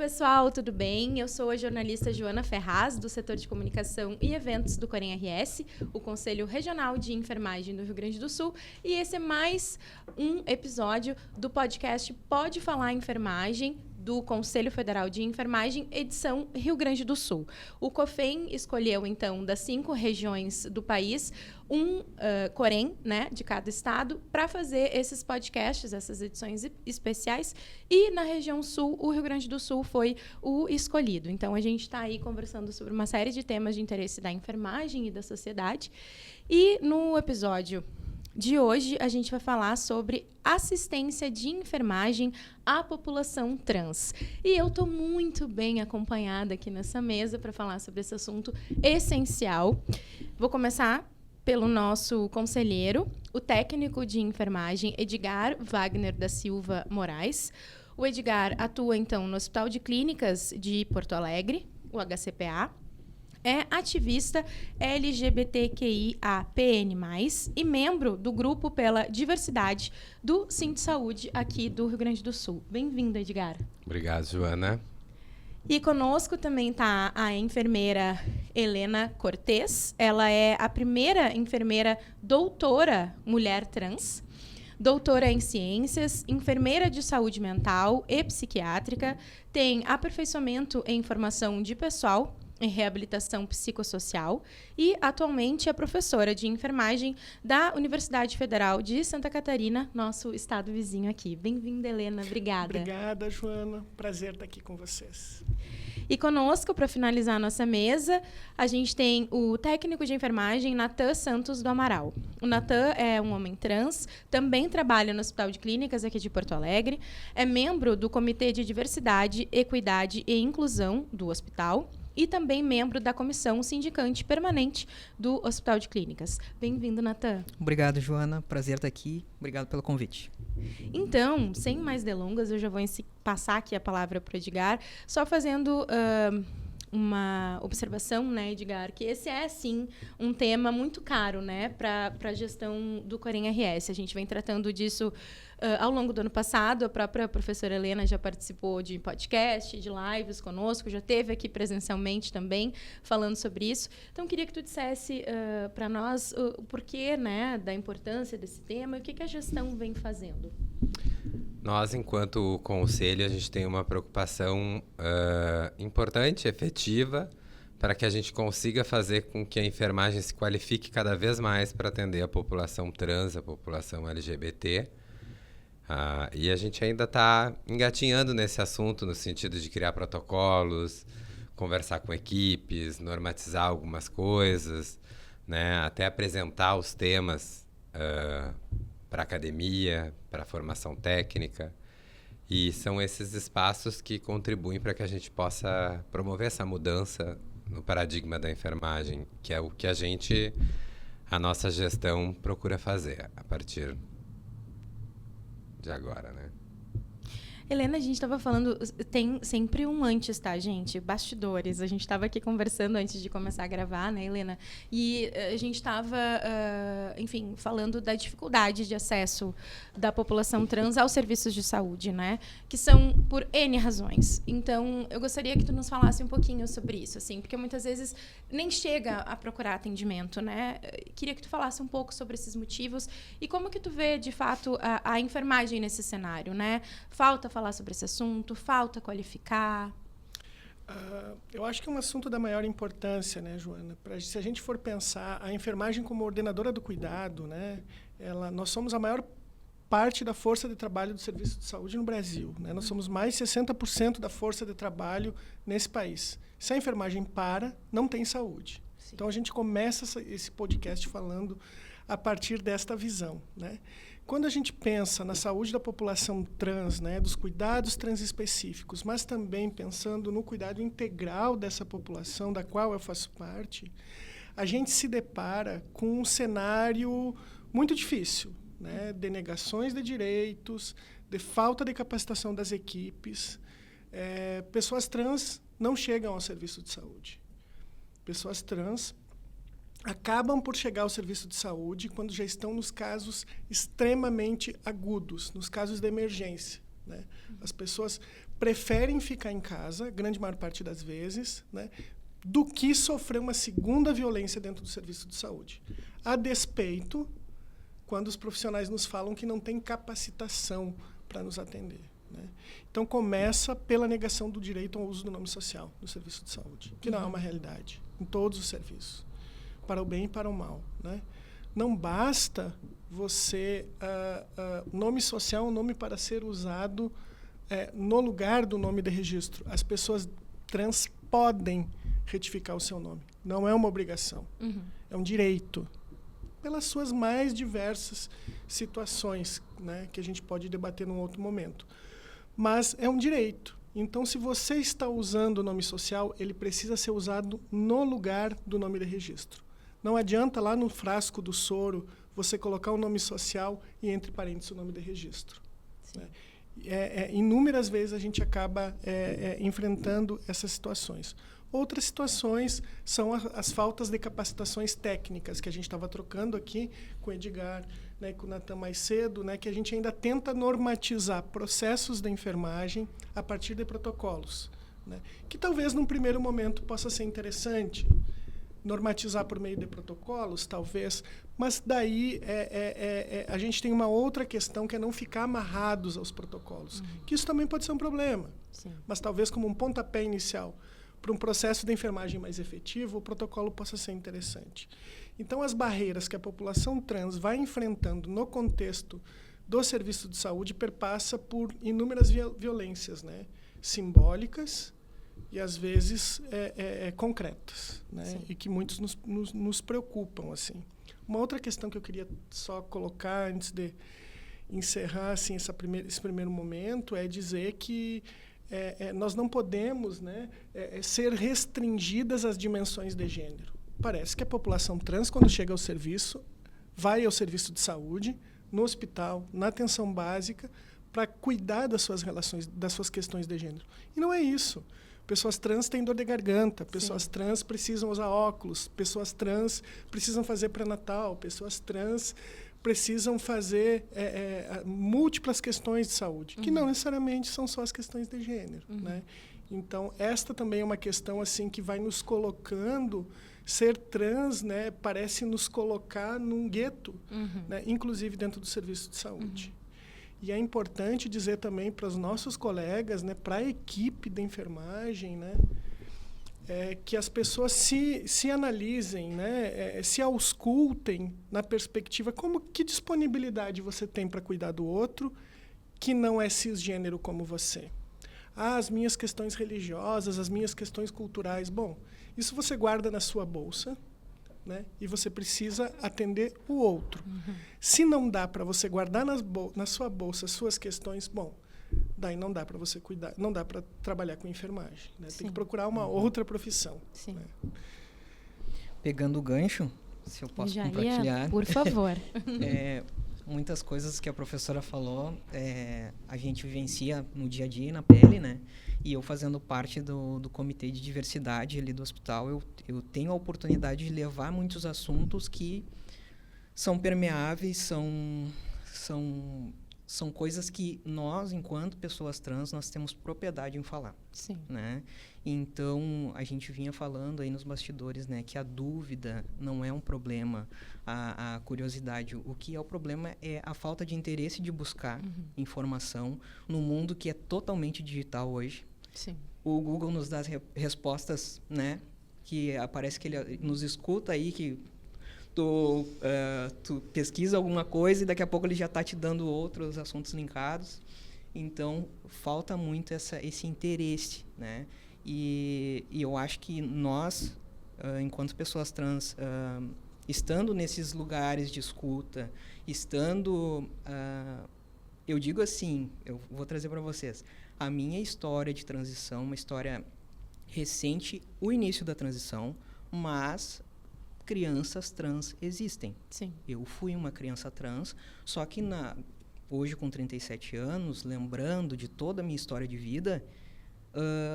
pessoal, tudo bem? Eu sou a jornalista Joana Ferraz, do setor de comunicação e eventos do Corém RS, o Conselho Regional de Enfermagem do Rio Grande do Sul, e esse é mais um episódio do podcast Pode Falar Enfermagem, do Conselho Federal de Enfermagem, edição Rio Grande do Sul. O COFEN escolheu, então, das 5 regiões do país, um Corém, né, de cada estado, para fazer esses podcasts, essas edições especiais. E na região sul, o Rio Grande do Sul foi o escolhido. Então, a gente está aí conversando sobre uma série de temas de interesse da enfermagem e da sociedade. E no episódio de hoje, a gente vai falar sobre assistência de enfermagem à população trans. E eu estou muito bem acompanhada aqui nessa mesa para falar sobre esse assunto essencial. Vou começar pelo nosso conselheiro, o técnico de enfermagem Edgar Wagner da Silva Moraes. O Edgar atua, então, no Hospital de Clínicas de Porto Alegre, o HCPA. É ativista LGBTQIAPN+, e membro do Grupo pela Diversidade do Sindsaúde aqui do Rio Grande do Sul. Bem-vindo, Edgar. Obrigado, Joana. E conosco também está a enfermeira Helena Cortez. Ela é a primeira enfermeira doutora mulher trans, doutora em ciências, enfermeira de saúde mental e psiquiátrica, tem aperfeiçoamento em formação de pessoal, em reabilitação psicossocial e, atualmente, é professora de enfermagem da Universidade Federal de Santa Catarina, nosso estado vizinho aqui. Bem-vinda, Helena. Obrigada. Obrigada, Joana. Prazer estar aqui com vocês. E conosco, para finalizar a nossa mesa, a gente tem o técnico de enfermagem Natan Santos do Amaral. O Natan é um homem trans, também trabalha no Hospital de Clínicas aqui de Porto Alegre, é membro do Comitê de Diversidade, Equidade e Inclusão do hospital, e também membro da Comissão Sindicante Permanente do Hospital de Clínicas. Bem-vindo, Natan. Obrigado, Joana. Prazer estar aqui. Obrigado pelo convite. Então, sem mais delongas, eu já vou passar aqui a palavra para o Edgar, só fazendo uma observação, né, Edgar, que esse é, sim, um tema muito caro, né, para a gestão do Corém RS. A gente vem tratando disso ao longo do ano passado. A própria professora Helena já participou de podcast, de lives conosco, já esteve aqui presencialmente também falando sobre isso. Então, queria que tu dissesse para nós o porquê, né, da importância desse tema e o que a gestão vem fazendo. Nós, enquanto conselho, a gente tem uma preocupação importante, efetiva, para que a gente consiga fazer com que a enfermagem se qualifique cada vez mais para atender a população trans, a população LGBT. E a gente ainda está engatinhando nesse assunto, no sentido de criar protocolos, conversar com equipes, normatizar algumas coisas, né, até apresentar os temas para a academia, para a formação técnica. E são esses espaços que contribuem para que a gente possa promover essa mudança no paradigma da enfermagem, que é o que a nossa gestão procura fazer a partir de agora, né? Helena, a gente estava falando, tem sempre um antes, tá, gente? Bastidores. A gente estava aqui conversando antes de começar a gravar, né, Helena? E a gente estava, enfim, falando da dificuldade de acesso da população trans aos serviços de saúde, né? Que são por N razões. Então, eu gostaria que tu nos falasse um pouquinho sobre isso, assim, porque muitas vezes nem chega a procurar atendimento, né? Queria que tu falasse um pouco sobre esses motivos e como que tu vê, de fato, a enfermagem nesse cenário, né? Falta falar sobre esse assunto, falta qualificar? Eu acho que é um assunto da maior importância, né, Joana? Se a gente for pensar a enfermagem como ordenadora do cuidado, né, nós somos a maior parte da força de trabalho do serviço de saúde no Brasil, né? Nós somos mais de 60% da força de trabalho nesse país. Se a enfermagem para, não tem saúde. Sim. Então, a gente começa esse podcast falando a partir desta visão, né? Quando a gente pensa na saúde da população trans, né, dos cuidados transespecíficos, mas também pensando no cuidado integral dessa população, da qual eu faço parte, a gente se depara com um cenário muito difícil, né, de negações de direitos, de falta de capacitação das equipes. Pessoas trans não chegam ao serviço de saúde. Pessoas trans acabam por chegar ao serviço de saúde quando já estão nos casos extremamente agudos, nos casos de emergência, né? As pessoas preferem ficar em casa, grande maior parte das vezes, né, do que sofrer uma segunda violência dentro do serviço de saúde. A despeito, quando os profissionais nos falam que não tem capacitação para nos atender, né? Então, começa pela negação do direito ao uso do nome social no serviço de saúde, que não é uma realidade em todos os serviços, para o bem e para o mal, né? Não basta você... nome social é um nome para ser usado no lugar do nome de registro. As pessoas trans podem retificar o seu nome. Não é uma obrigação. É um direito. Pelas suas mais diversas situações, né, que a gente pode debater num outro momento. Mas é um direito. Então, se você está usando o nome social, ele precisa ser usado no lugar do nome de registro. Não adianta lá no frasco do soro você colocar o nome social e entre parênteses o nome de registro, né? Inúmeras vezes a gente acaba enfrentando essas situações. Outras situações são as faltas de capacitações técnicas, que a gente estava trocando aqui com o Edgar, né, com o Natan mais cedo, né, que a gente ainda tenta normatizar processos da enfermagem a partir de protocolos, né, que talvez num primeiro momento possa ser interessante. Normatizar por meio de protocolos, talvez, mas daí a gente tem uma outra questão, que é não ficar amarrados aos protocolos, que isso também pode ser um problema. Sim. Mas talvez como um pontapé inicial para um processo de enfermagem mais efetivo, o protocolo possa ser interessante. Então, as barreiras que a população trans vai enfrentando no contexto do serviço de saúde perpassa por inúmeras violências, né, simbólicas, e às vezes concretas, né? E que muitos nos preocupam, assim. Uma outra questão que eu queria só colocar antes de encerrar assim, esse primeiro momento é dizer que nós não podemos, né, ser restringidas às dimensões de gênero. Parece que a população trans, quando chega ao serviço, vai ao serviço de saúde, no hospital, na atenção básica, para cuidar das suas relações, das suas questões de gênero. E não é isso. Pessoas trans têm dor de garganta, pessoas trans precisam usar óculos, pessoas trans precisam fazer pré-natal, pessoas trans precisam fazer múltiplas questões de saúde, que não necessariamente são só as questões de gênero, né? Então, esta também é uma questão assim que vai nos colocando... Ser trans, né, parece nos colocar num gueto, né, inclusive dentro do serviço de saúde. E é importante dizer também para os nossos colegas, né, para a equipe da enfermagem, né, que as pessoas se analisem, né, se auscultem na perspectiva que disponibilidade você tem para cuidar do outro que não é cisgênero como você. As minhas questões religiosas, as minhas questões culturais. Bom, isso você guarda na sua bolsa, né, e você precisa atender o outro. Se não dá para você guardar na sua bolsa as suas questões, bom, daí não dá para você cuidar, não dá para trabalhar com enfermagem, né? Tem que procurar uma outra profissão. Sim. Né? Pegando o gancho, se eu posso compartilhar. Por favor. Muitas coisas que a professora falou, a gente vivencia no dia a dia, na pele, né? E eu fazendo parte do comitê de diversidade ali do hospital, eu tenho a oportunidade de levar muitos assuntos que são permeáveis, são coisas que nós, enquanto pessoas trans, nós temos propriedade em falar. Sim. Né? Então, a gente vinha falando aí nos bastidores, né, que a dúvida não é um problema, a curiosidade. O que é o problema é a falta de interesse de buscar informação no mundo que é totalmente digital hoje. Sim. O Google nos dá respostas, né, que parece que ele nos escuta aí, que tu pesquisa alguma coisa e daqui a pouco ele já está te dando outros assuntos linkados. Então, falta muito esse interesse, né? E eu acho que nós, enquanto pessoas trans, estando nesses lugares de escuta, eu digo assim, eu vou trazer para vocês, a minha história de transição, uma história recente, o início da transição, mas crianças trans existem. Sim. Eu fui uma criança trans, só que hoje com 37 anos, lembrando de toda a minha história de vida,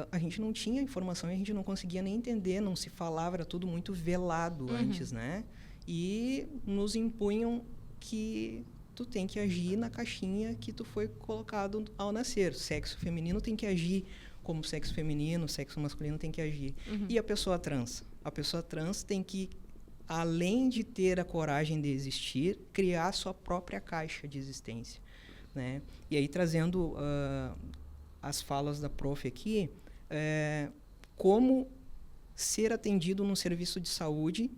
a gente não tinha informação e a gente não conseguia nem entender, não se falava, era tudo muito velado antes, né? E nos impunham que tu tem que agir na caixinha que tu foi colocado ao nascer. Sexo feminino tem que agir como sexo feminino, sexo masculino tem que agir. E a pessoa trans? A pessoa trans tem que, além de ter a coragem de existir, criar sua própria caixa de existência, né? E aí, trazendo as falas da prof aqui, como ser atendido num serviço de saúde,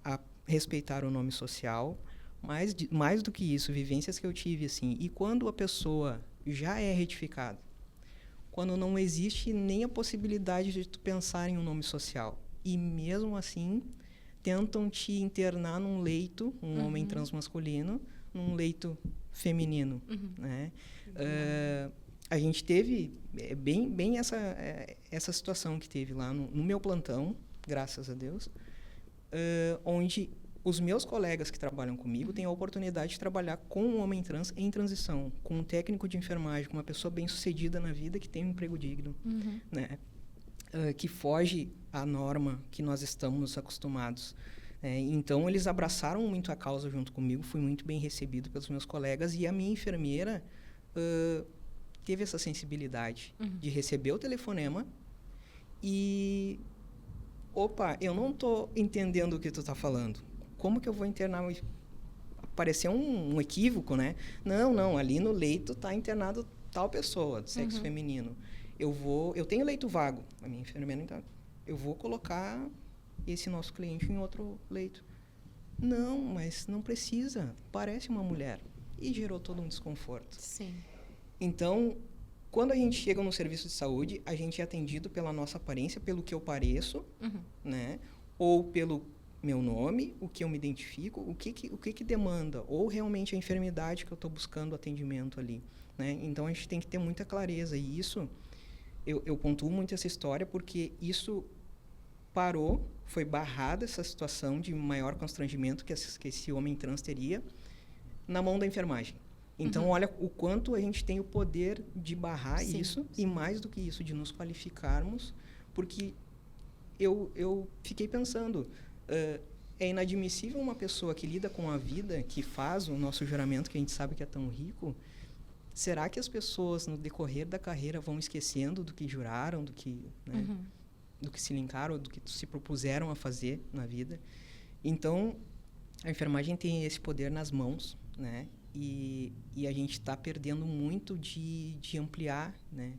a respeitar o nome social, mais do que isso, vivências que eu tive, assim. E quando a pessoa já é retificada, quando não existe nem a possibilidade de tu pensar em um nome social, e mesmo assim tentam te internar num leito, um homem transmasculino, num leito feminino, né? A gente teve bem essa situação que teve lá no meu plantão, graças a Deus, onde os meus colegas que trabalham comigo têm a oportunidade de trabalhar com um homem trans em transição, com um técnico de enfermagem, com uma pessoa bem-sucedida na vida que tem um emprego digno, né? Que foge à norma que nós estamos acostumados. Então, eles abraçaram muito a causa junto comigo, fui muito bem recebido pelos meus colegas, e a minha enfermeira teve essa sensibilidade de receber o telefonema e... Opa, eu não estou entendendo o que tu está falando. Como que eu vou internar? Pareceu um equívoco, né? Não, ali no leito está internado tal pessoa, de sexo feminino. Eu tenho leito vago, a minha enfermeira, então, eu vou colocar esse nosso cliente em outro leito. Não, mas não precisa, parece uma mulher. E gerou todo um desconforto. Sim. Então, quando a gente chega no serviço de saúde, a gente é atendido pela nossa aparência, pelo que eu pareço, né? Ou pelo meu nome, o que eu me identifico, o que demanda, ou realmente a enfermidade que eu estou buscando atendimento ali, né? Então, a gente tem que ter muita clareza. E isso, eu pontuo muito essa história, porque isso parou, foi barrada essa situação de maior constrangimento que esse homem trans teria na mão da enfermagem. Então, olha o quanto a gente tem o poder de barrar isso, e mais do que isso, de nos qualificarmos, porque eu fiquei pensando, é inadmissível uma pessoa que lida com a vida, que faz o nosso juramento, que a gente sabe que é tão rico, será que as pessoas, no decorrer da carreira, vão esquecendo do que juraram, do que, né, do que se linkaram, do que se propuseram a fazer na vida? Então, a enfermagem tem esse poder nas mãos, né? E a gente está perdendo muito de ampliar, né,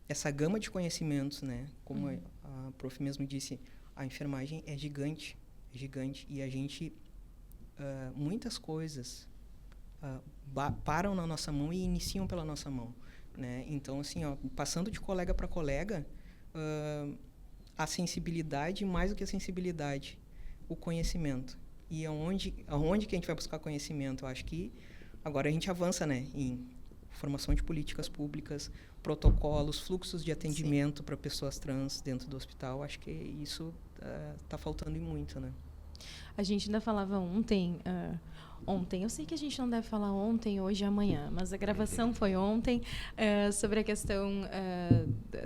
essa gama de conhecimentos, né? Como a prof mesmo disse, a enfermagem é gigante, e a gente, muitas coisas param na nossa mão e iniciam pela nossa mão, né? Então, assim, passando de colega para colega, a sensibilidade, mais do que a sensibilidade, o conhecimento. E aonde que a gente vai buscar conhecimento? Eu acho que agora a gente avança, né, em formação de políticas públicas, protocolos, fluxos de atendimento para pessoas trans dentro do hospital. Acho que isso está faltando muito, né? A gente ainda falava ontem, eu sei que a gente não deve falar ontem, hoje e amanhã, mas a gravação foi ontem, sobre a questão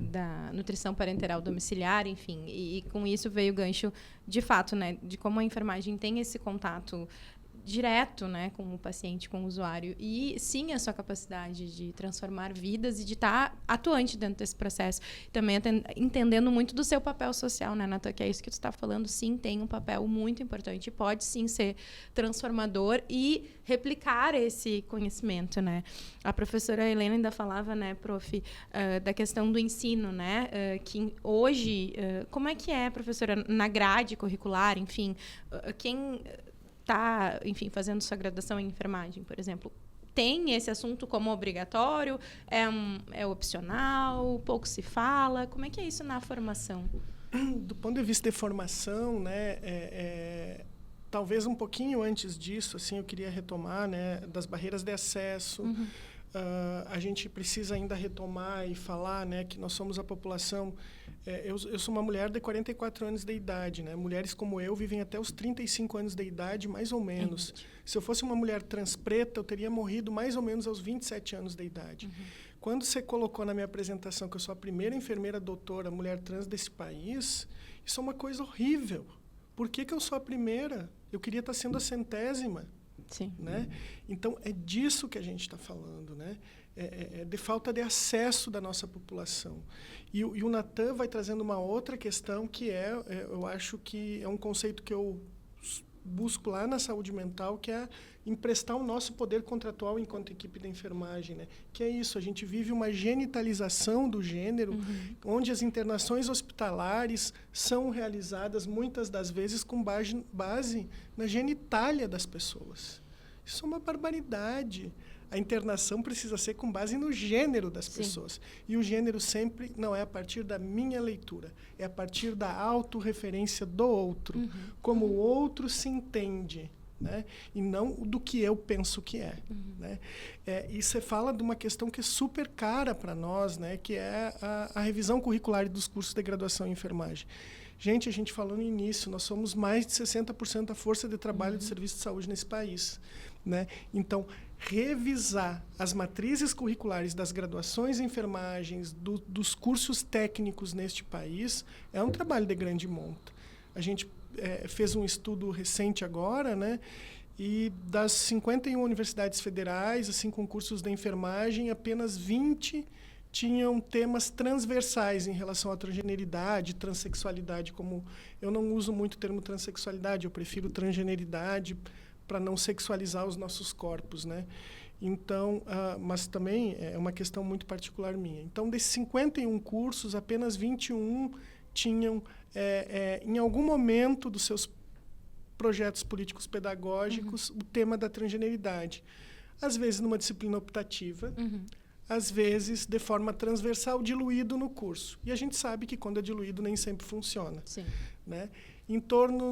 da nutrição parenteral domiciliar, enfim, e com isso veio o gancho, de fato, né, de como a enfermagem tem esse contato direto, né, com o paciente, com o usuário, e sim a sua capacidade de transformar vidas e de estar atuante dentro desse processo. Também entendendo muito do seu papel social, né, Natan, que é isso que tu está falando, sim, tem um papel muito importante, pode sim ser transformador e replicar esse conhecimento, né. A professora Helena ainda falava, né, prof, da questão do ensino, né, que hoje, como é que é, professora, na grade curricular, enfim, quem está, enfim, fazendo sua graduação em enfermagem, por exemplo, tem esse assunto como obrigatório? É opcional? Pouco se fala? Como é que é isso na formação? Do ponto de vista de formação, né, talvez um pouquinho antes disso, assim, eu queria retomar, né, das barreiras de acesso. A gente precisa ainda retomar e falar, né, que nós somos a população... Eu sou uma mulher de 44 anos de idade, né? Mulheres como eu vivem até os 35 anos de idade, mais ou menos. Se eu fosse uma mulher trans preta, eu teria morrido mais ou menos aos 27 anos de idade. Quando você colocou na minha apresentação que eu sou a primeira enfermeira doutora mulher trans desse país, isso é uma coisa horrível. Por que eu sou a primeira? Eu queria estar sendo a 100ª. Sim. Né? Então, é disso que a gente está falando, né? É de falta de acesso da nossa população. E o Natan vai trazendo uma outra questão que eu acho que é um conceito que eu busco lá na saúde mental, que é emprestar o nosso poder contratual enquanto equipe da enfermagem, né? Que é isso, a gente vive uma genitalização do gênero, onde as internações hospitalares são realizadas muitas das vezes com base na genitália das pessoas. Isso é uma barbaridade. A internação precisa ser com base no gênero das pessoas. E o gênero sempre não é a partir da minha leitura, é a partir da autorreferência do outro, como o outro se entende, né? E não do que eu penso que é. Né? E você fala de uma questão que é super cara para nós, né? Que é a revisão curricular dos cursos de graduação em enfermagem. Gente, a gente falou no início, nós somos mais de 60% da força de trabalho do serviço de saúde nesse país. Né? Então, revisar as matrizes curriculares das graduações em enfermagens, dos cursos técnicos neste país, é um trabalho de grande monta. A gente fez um estudo recente agora, né? E das 51 universidades federais, assim, com cursos de enfermagem, apenas 20 tinham temas transversais em relação à transgeneridade, transexualidade. Como eu não uso muito o termo transexualidade, eu prefiro transgeneridade, para não sexualizar os nossos corpos, né? Então, mas também é uma questão muito particular minha. Então, desses 51 cursos, apenas 21 tinham, em algum momento dos seus projetos políticos pedagógicos, o tema da transgeneridade. Às vezes numa disciplina optativa, às vezes de forma transversal, diluído no curso. E a gente sabe que quando é diluído nem sempre funciona. Sim. Né?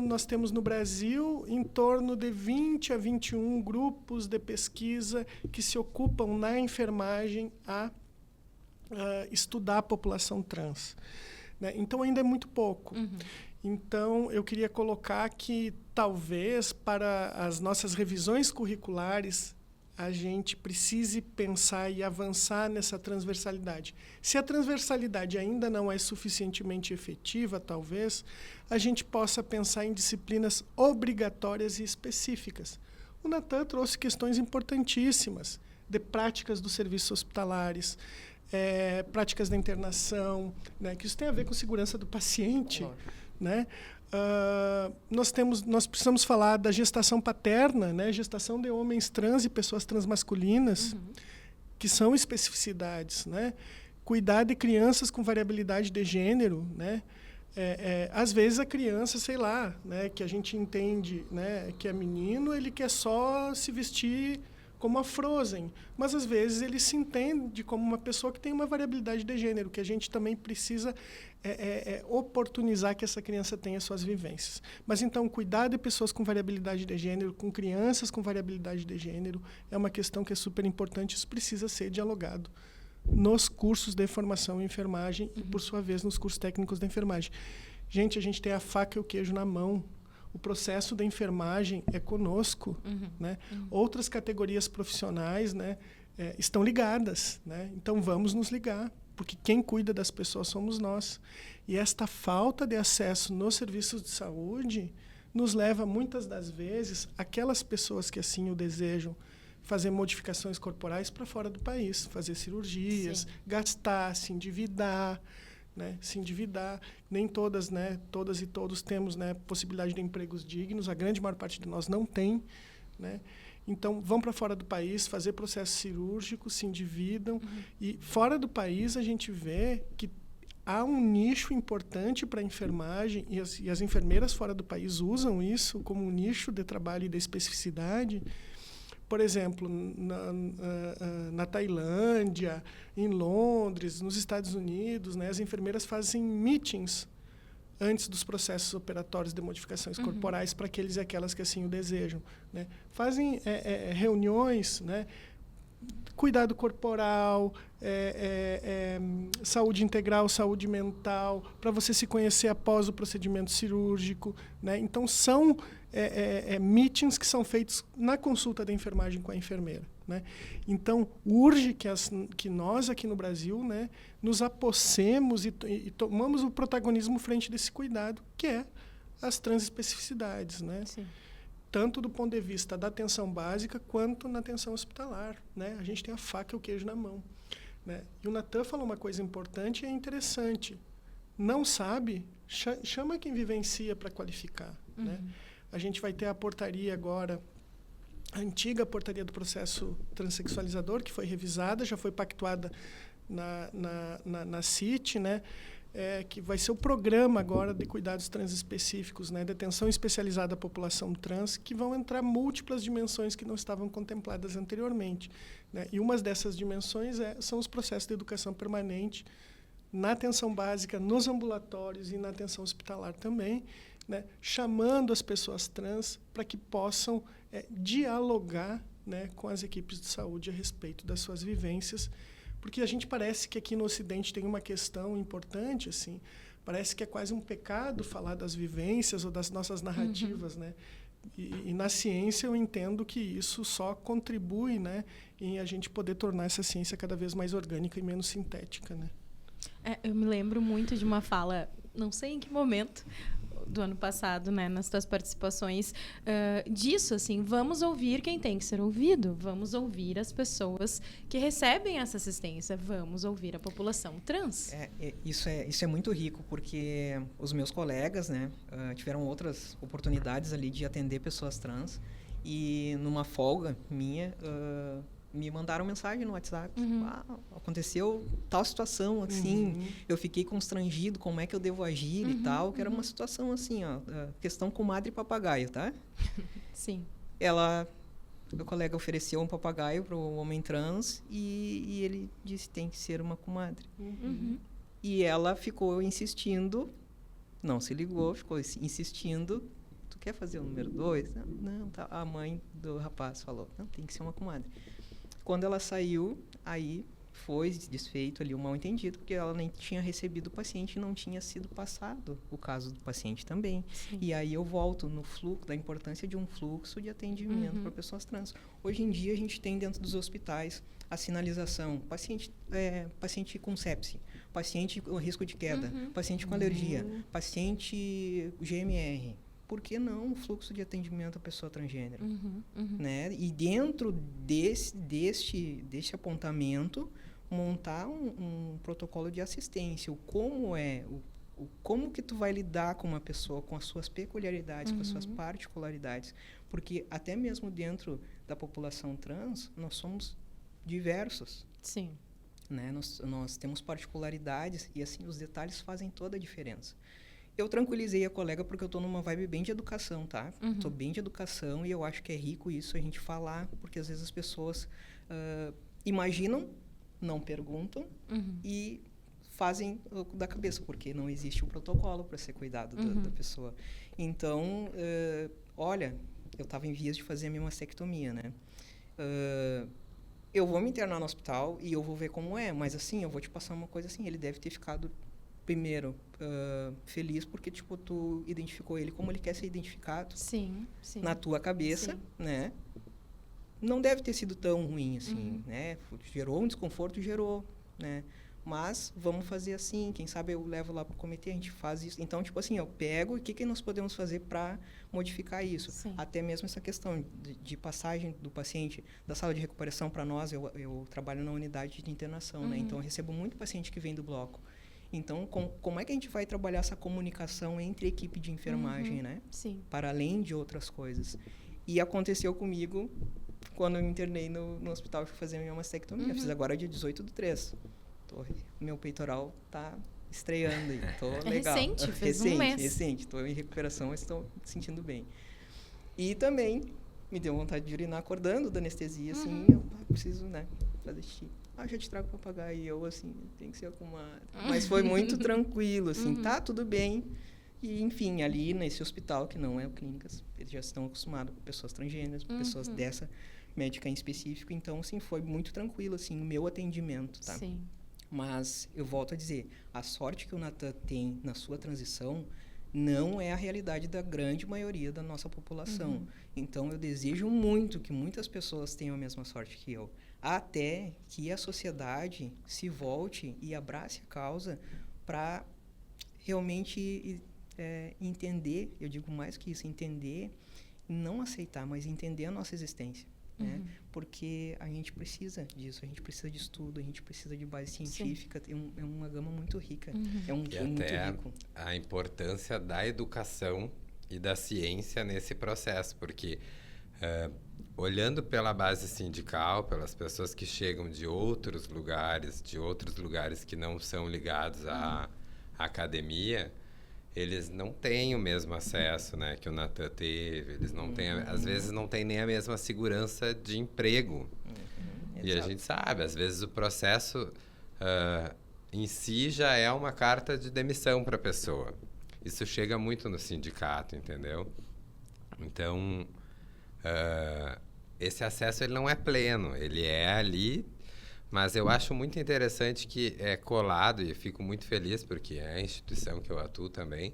Nós temos no Brasil em torno de 20 a 21 grupos de pesquisa que se ocupam na enfermagem a estudar a população trans. Né? Então, ainda é muito pouco. Então, eu queria colocar que, talvez, para as nossas revisões curriculares, a gente precise pensar e avançar nessa transversalidade. Se a transversalidade ainda não é suficientemente efetiva, talvez, a gente possa pensar em disciplinas obrigatórias e específicas. O Natan trouxe questões importantíssimas de práticas dos serviços hospitalares, práticas da internação, né, que isso tem a ver com segurança do paciente. Né? Nós precisamos falar da gestação paterna, né? Gestação de homens trans e pessoas transmasculinas, que são especificidades. Né? Cuidar de crianças com variabilidade de gênero. Né? Às vezes a criança, sei lá, né, que a gente entende, né, que é menino, ele quer só se vestir como a Frozen, mas às vezes ele se entende como uma pessoa que tem uma variabilidade de gênero, que a gente também precisa oportunizar que essa criança tenha suas vivências. Mas então, cuidar de pessoas com variabilidade de gênero, com crianças com variabilidade de gênero, é uma questão que é super importante, isso precisa ser dialogado nos cursos de formação em enfermagem e, por sua vez, nos cursos técnicos de enfermagem. Gente, a gente tem a faca e o queijo na mão. O processo da enfermagem é conosco. Né? Outras categorias profissionais, né, estão ligadas. Né? Então, vamos nos ligar, porque quem cuida das pessoas somos nós. E esta falta de acesso nos serviços de saúde nos leva, muitas das vezes, aquelas pessoas que assim o desejam, fazer modificações corporais para fora do país, fazer cirurgias, gastar, se endividar. Né, se endividar. Nem todas, né, todas e todos temos, né, possibilidade de empregos dignos. A grande maior parte de nós não tem. Né? Então, vão para fora do país fazer processo cirúrgico, se endividam. E fora do país a gente vê que há um nicho importante para a enfermagem, e as enfermeiras fora do país usam isso como um nicho de trabalho e de especificidade. Por exemplo, na Tailândia, em Londres, nos Estados Unidos, né, as enfermeiras fazem meetings antes dos processos operatórios de modificações corporais para aqueles e aquelas que assim o desejam. Né? Fazem reuniões, né, cuidado corporal, saúde integral, saúde mental, para você se conhecer após o procedimento cirúrgico. Né? Então, são meetings que são feitos na consulta da enfermagem com a enfermeira. Né? Então, urge que nós, aqui no Brasil, né, nos apossemos e tomamos o protagonismo frente desse cuidado, que é as transespecificidades. Né? tanto do ponto de vista da atenção básica quanto na atenção hospitalar, né? A gente tem a faca e o queijo na mão, né? E o Natan falou uma coisa importante e é interessante. Não sabe, chama quem vivencia para qualificar, né? A gente vai ter a portaria agora, a antiga portaria do processo transexualizador, que foi revisada, já foi pactuada na CIT, né? Que vai ser o programa agora de cuidados transespecíficos, né? De atenção especializada à população trans, que vão entrar múltiplas dimensões que não estavam contempladas anteriormente, né? E uma dessas dimensões são os processos de educação permanente na atenção básica, nos ambulatórios e na atenção hospitalar também, né? Chamando as pessoas trans para que possam dialogar, né, com as equipes de saúde a respeito das suas vivências, porque a gente parece que aqui no Ocidente tem uma questão importante, assim, parece que é quase um pecado falar das vivências ou das nossas narrativas, né? E na ciência eu entendo que isso só contribui, né, em a gente poder tornar essa ciência cada vez mais orgânica e menos sintética, né? Eu me lembro muito de uma fala, não sei em que momento do ano passado, né, nas tuas participações, disso, assim, vamos ouvir quem tem que ser ouvido, vamos ouvir as pessoas que recebem essa assistência, vamos ouvir a população trans. Isso é muito rico, porque os meus colegas, né, tiveram outras oportunidades ali de atender pessoas trans, e numa folga minha, me mandaram mensagem no WhatsApp. Aconteceu tal situação, assim, eu fiquei constrangido, como é que eu devo agir e tal, que era uma situação assim, questão comadre e papagaio, tá? Sim. Meu colega ofereceu um papagaio para o homem trans e ele disse, tem que ser uma comadre. E ela ficou insistindo, não se ligou, ficou insistindo, tu quer fazer o número 2? Não, tá. A mãe do rapaz falou, não, tem que ser uma comadre. Quando ela saiu, aí foi desfeito ali um mal-entendido, porque ela nem tinha recebido o paciente e não tinha sido passado o caso do paciente também. Sim. E aí eu volto no fluxo, da importância de um fluxo de atendimento para pessoas trans. Hoje em dia a gente tem dentro dos hospitais a sinalização, paciente com sepse, paciente com risco de queda, paciente com alergia, paciente GMR. Por que não um fluxo de atendimento à pessoa transgênero? Né? E dentro deste apontamento, montar um protocolo de assistência. Como que tu vai lidar com uma pessoa, com as suas peculiaridades, com as suas particularidades. Porque até mesmo dentro da população trans, nós somos diversos. Sim. Né? Nós temos particularidades e assim os detalhes fazem toda a diferença. Eu tranquilizei a colega porque eu estou numa vibe bem de educação, tá? Estou bem de educação e eu acho que é rico isso a gente falar, porque às vezes as pessoas imaginam, não perguntam e fazem da cabeça, porque não existe um protocolo para ser cuidado da pessoa. Então, olha, eu estava em vias de fazer a minha mastectomia, né? Eu vou me internar no hospital e eu vou ver como é, mas assim, eu vou te passar uma coisa assim, ele deve ter ficado primeiro feliz porque tipo tu identificou ele como ele quer ser identificado. Sim. Na tua cabeça, né? Não deve ter sido tão ruim assim, né? Gerou um desconforto, né? Mas vamos fazer assim, quem sabe eu levo lá para o comitê, a gente faz isso. Então, tipo assim, eu pego o que nós podemos fazer para modificar isso. Sim. Até mesmo essa questão de passagem do paciente da sala de recuperação para nós, eu trabalho na unidade de internação, né? Então, eu recebo muito paciente que vem do bloco. Então, como é que a gente vai trabalhar essa comunicação entre equipe de enfermagem, né? Sim. Para além de outras coisas. E aconteceu comigo quando eu me internei no hospital e fui fazer a minha mastectomia. Fiz agora dia 18/3. Meu peitoral tá estreando aí. Tô legal. Recente, fez um mês. Recente. Estou em recuperação, mas estou me sentindo bem. E também me deu vontade de urinar acordando da anestesia, assim. Eu preciso, né, fazer xixi. Já te trago papagaio. E eu, assim, tem que ser comadre. Mas foi muito tranquilo, assim. Tá, tudo bem. E, enfim, ali nesse hospital, que não é o Clínicas, eles já estão acostumados com pessoas transgêneras, pessoas dessa médica em específico. Então, assim, foi muito tranquilo, assim, o meu atendimento, tá? Sim. Mas, eu volto a dizer, a sorte que o Natan tem na sua transição não é a realidade da grande maioria da nossa população. Então, eu desejo muito que muitas pessoas tenham a mesma sorte que eu. Até que a sociedade se volte e abrace a causa para realmente entender, eu digo mais que isso, entender não aceitar, mas entender a nossa existência. Né? Porque a gente precisa disso, a gente precisa de estudo, a gente precisa de base científica, é uma gama muito rica, é um E muito até rico. a importância da educação e da ciência nesse processo, porque olhando pela base sindical, pelas pessoas que chegam de outros lugares que não são ligados à academia, eles não têm o mesmo acesso, né, que o Natan teve. Eles não têm, às vezes não têm nem a mesma segurança de emprego. E a gente sabe, às vezes o processo em si já é uma carta de demissão para a pessoa. Isso chega muito no sindicato, entendeu? Então, esse acesso ele não é pleno, ele é ali, mas eu acho muito interessante que é colado, e fico muito feliz porque é a instituição que eu atuo também,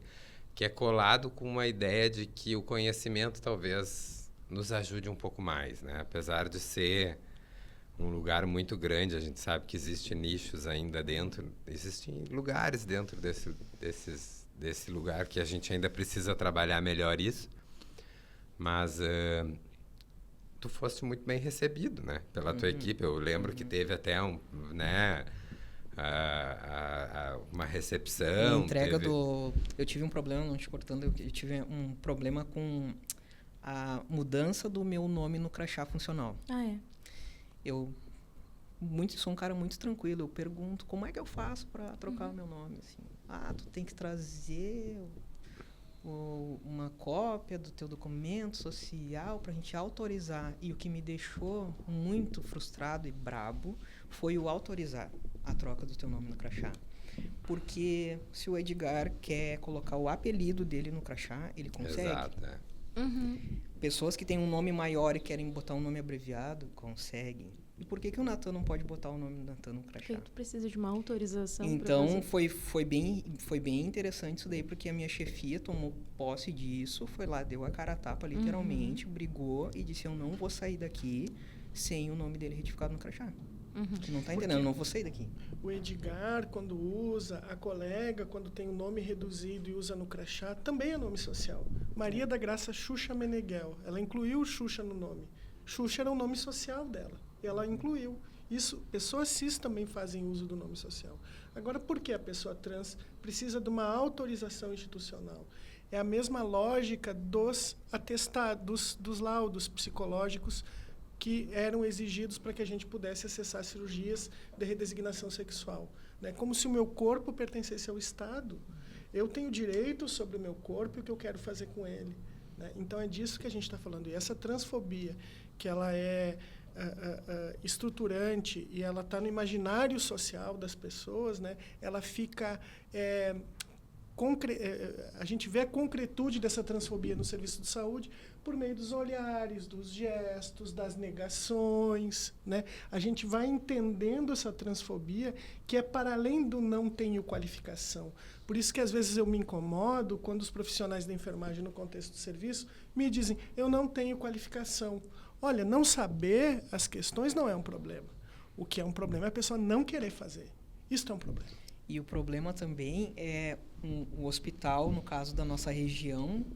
que é colado com uma ideia de que o conhecimento talvez nos ajude um pouco mais, né? Apesar de ser um lugar muito grande, a gente sabe que existem nichos ainda dentro, existem lugares dentro desse lugar que a gente ainda precisa trabalhar melhor isso, mas tu foste muito bem recebido, né, pela tua equipe. Eu lembro que teve até uma recepção. Na entrega eu tive um problema, não te cortando, eu tive um problema com a mudança do meu nome no crachá funcional. Eu sou um cara muito tranquilo, eu pergunto como é que eu faço para trocar o meu nome, assim. Tu tem que trazer uma cópia do teu documento social para a gente autorizar. E o que me deixou muito frustrado e brabo foi o autorizar a troca do teu nome no crachá. Porque se o Edgar quer colocar o apelido dele no crachá, ele consegue. Exato, né? Pessoas que têm um nome maior e querem botar um nome abreviado, conseguem. E por que o Natan não pode botar o nome do Natan no crachá? Porque tu precisa de uma autorização. Então, foi bem interessante isso daí, porque a minha chefia tomou posse disso, foi lá, deu a cara a tapa, literalmente, brigou e disse, eu não vou sair daqui sem o nome dele retificado no crachá. Não tá entendendo, eu não vou sair daqui. O Edgar, quando usa, a colega, quando tem o nome reduzido e usa no crachá, também é nome social. Maria da Graça Xuxa Meneghel, ela incluiu o Xuxa no nome. Xuxa era o nome social dela, e ela incluiu. Isso, pessoas cis também fazem uso do nome social. Agora, por que a pessoa trans precisa de uma autorização institucional? É a mesma lógica dos atestados, dos laudos psicológicos que eram exigidos para que a gente pudesse acessar cirurgias de redesignação sexual. Né? Como se o meu corpo pertencesse ao Estado. Eu tenho direito sobre o meu corpo e o que eu quero fazer com ele. Né? Então, é disso que a gente está falando. E essa transfobia, que ela é estruturante e ela está no imaginário social das pessoas, né? Ela fica... a gente vê a concretude dessa transfobia no serviço de saúde por meio dos olhares, dos gestos, das negações, né? A gente vai entendendo essa transfobia que é para além do não tenho qualificação. Por isso que às vezes eu me incomodo quando os profissionais da enfermagem no contexto do serviço me dizem, eu não tenho qualificação. Olha, não saber as questões não é um problema. O que é um problema é a pessoa não querer fazer. Isso é um problema. E o problema também é o hospital, no caso da nossa região,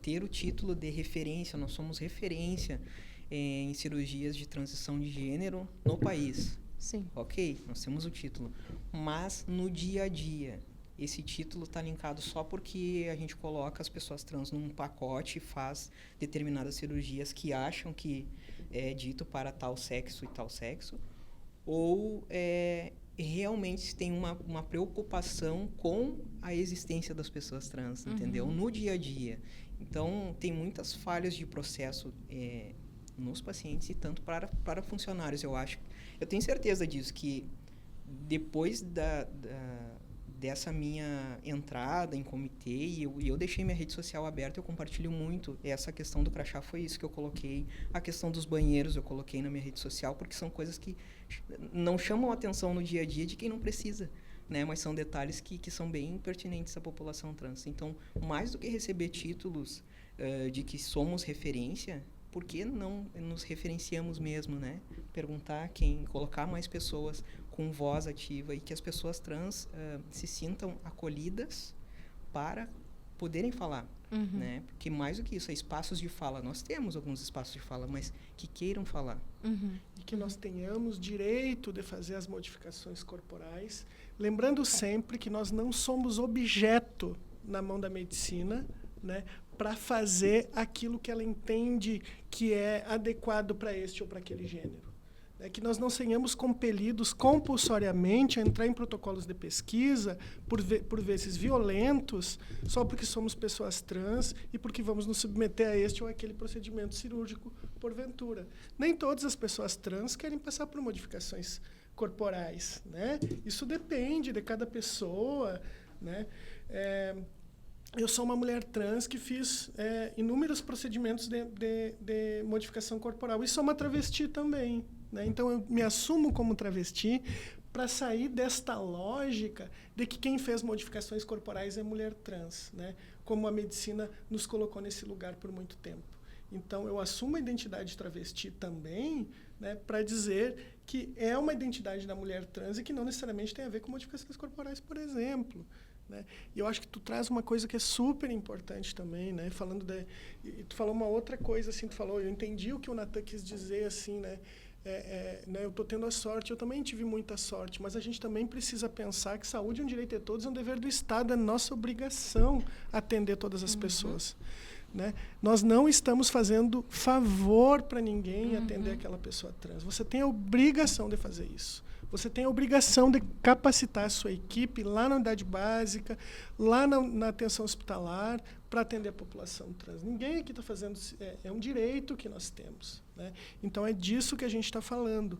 ter o título de referência. Nós somos referência em cirurgias de transição de gênero no país. Sim. Ok, nós temos o título. Mas no dia a dia, esse título está linkado só porque a gente coloca as pessoas trans num pacote e faz determinadas cirurgias que acham que é dito para tal sexo e tal sexo, ou realmente tem uma preocupação com a existência das pessoas trans, entendeu? No dia a dia. Então, tem muitas falhas de processo nos pacientes e tanto para funcionários, eu acho. Eu tenho certeza disso, que depois dessa minha entrada em comitê, e eu deixei minha rede social aberta, eu compartilho muito. Essa questão do crachá foi isso que eu coloquei. A questão dos banheiros eu coloquei na minha rede social, porque são coisas que não chamam a atenção no dia a dia de quem não precisa, né? Mas são detalhes que são bem pertinentes à população trans. Então, mais do que receber títulos de que somos referência, por que não nos referenciamos mesmo, né? Perguntar colocar mais pessoas com voz ativa e que as pessoas trans se sintam acolhidas para poderem falar. né? Porque mais do que isso, é espaços de fala. Nós temos alguns espaços de fala, mas que queiram falar. E que nós tenhamos direito de fazer as modificações corporais, lembrando sempre que nós não somos objeto na mão da medicina, né, para fazer aquilo que ela entende que é adequado para este ou para aquele gênero. É que nós não sejamos compelidos compulsoriamente a entrar em protocolos de pesquisa, por vezes violentos, só porque somos pessoas trans e porque vamos nos submeter a este ou aquele procedimento cirúrgico, porventura. Nem todas as pessoas trans querem passar por modificações corporais, né? Isso depende de cada pessoa, né? Eu sou uma mulher trans que fiz inúmeros procedimentos de modificação corporal. E sou uma travesti também, né? Então, eu me assumo como travesti para sair desta lógica de que quem fez modificações corporais é mulher trans, né? Como a medicina nos colocou nesse lugar por muito tempo. Então, eu assumo a identidade travesti também, né, para dizer que é uma identidade da mulher trans e que não necessariamente tem a ver com modificações corporais, por exemplo. Né? E eu acho que tu traz uma coisa que é super importante também, né? Tu falou uma outra coisa, assim, eu entendi o que o Natan quis dizer, assim, né? Né? Eu estou tendo a sorte, eu também tive muita sorte, mas a gente também precisa pensar que saúde é um direito de todos, é um dever do Estado, é nossa obrigação atender todas as pessoas. Né? Nós não estamos fazendo favor para ninguém atender aquela pessoa trans. Você tem a obrigação de fazer isso. Você tem a obrigação de capacitar a sua equipe lá na unidade básica, lá na atenção hospitalar, para atender a população trans. Ninguém aqui está fazendo... É um direito que nós temos. Né? Então, é disso que a gente está falando.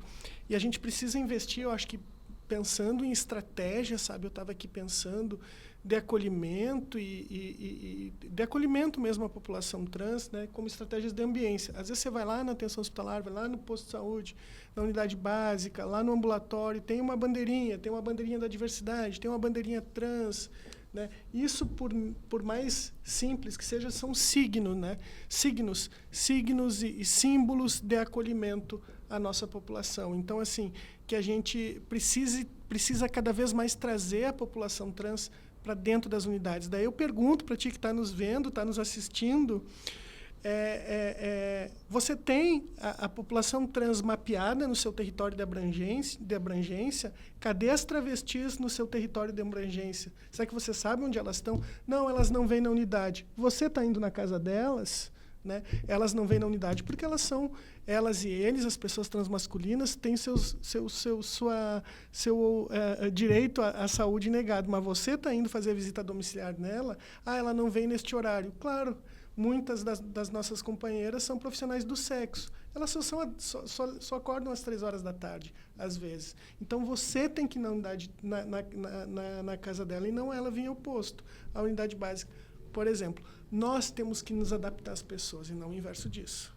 E a gente precisa investir, eu acho que, pensando em estratégia, sabe? Eu estava aqui pensando de acolhimento e de acolhimento mesmo à população trans, né, como estratégias de ambiência. Às vezes você vai lá na atenção hospitalar, vai lá no posto de saúde, na unidade básica, lá no ambulatório, tem uma bandeirinha da diversidade, tem uma bandeirinha trans, né? Isso, por mais simples que seja, são signos, né? Signos e símbolos de acolhimento à nossa população. Então, assim, que a gente precisa cada vez mais trazer a população trans para dentro das unidades. Daí eu pergunto para ti que está nos vendo, está nos assistindo, você tem a população trans mapeada no seu território de abrangência? Cadê as travestis no seu território de abrangência? Será que você sabe onde elas estão? Não, elas não vêm na unidade. Você está indo na casa delas? Né? Elas não vêm na unidade porque elas e eles, as pessoas transmasculinas, têm seu direito à saúde negado, mas você está indo fazer a visita domiciliar nela, ela não vem neste horário. Claro, muitas das nossas companheiras são profissionais do sexo, elas só acordam às 3 horas da tarde, às vezes. Então, você tem que ir na unidade, na casa dela, e não ela vir ao posto, à unidade básica. Por exemplo, nós temos que nos adaptar às pessoas e não o inverso disso.